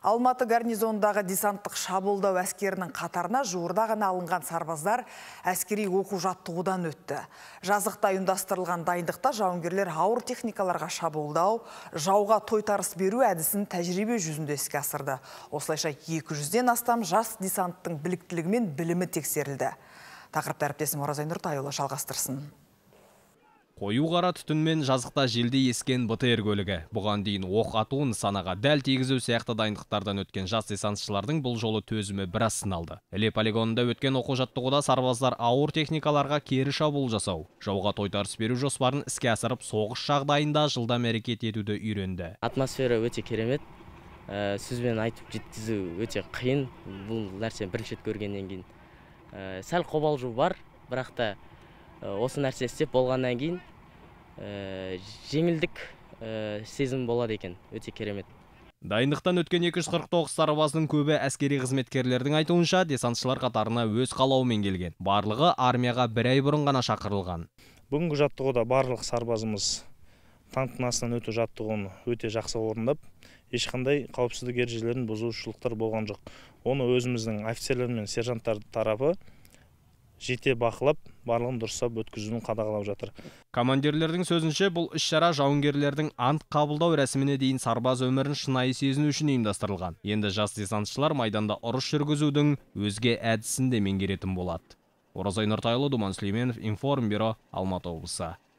Алматы гарнизонындағы десанттық шабуылдау әскерінің қатарына жуырда ғана алынған сарбаздар әскери оқу жаттығудан өтті. Жазықта ұйымдастырылған дайындықта жауынгерлер ауыр техникаларға шабуылдау, жауға тойтарыс беру әдісін тәжірибе жүзінде іске асырды. Осылайша 200-ден астам жас десанттың біліктілігі мен білімі тексерілді. Тақырыпты әріптесім Оразай Нұртайұлы жалғастырсын. Қою қара түтінмен жазықта желде ескен БТР көлігі. Бұған дейін оқ ату нысанаға дәл тигізу сияқты дайындықтардан өткен жас десантшылардың бұл жолы төзімі біраз сыналды. Іле полигонында өткен оқу жаттығуда сарбаздар ауыр техникаларға кері шабуыл жасау, жауға тойтарыс беру жоспарын іске асырып, соғыс жағдайында жылдам әрекет етуді үйренді. Атмосфера өте керемет. Сөзбен айтып жеткізу өте қиын. Бұл нәрсе бірінші рет көргеннен кейін. Сәл қобалжу бар, бірақ та осы нәрсе істеп болғаннан кейін жеңілдік сезім болады екен, өте керемет. Дайындықтан өткен 249 сарбаздың көбі әскери қызметкерлердің айтуынша десантшылар қатарына өз қалауымен келген. Барлығы армияға бір ай бұрын ғана шақырылған. Бүгінгі жаттығуда барлық сарбазымыз танктың өту жаттығуын өте жақсы орындап, ешқандай қауіпсіздік ережелерін бұзушылықтар болған жоқ. Оны өзіміздің офицерлер мен сержанттар тарапы жете бақылап, барлығын дұрыстап өткізуін қадағалап жатыр. Командирлердің сөзінше, бұл іс-шара жауынгерлердің ант қабылдау рәсіміне дейін сарбаз өмірін шынайы сезіну үшін ұйымдастырылған. Енді жас десантшылар майданда ұрыс жүргізудің өзге әдісін де меңгеретін болады. Оразай Нұртайұлы, Думан Сүлейменов, Информбюро, Алматы облысы.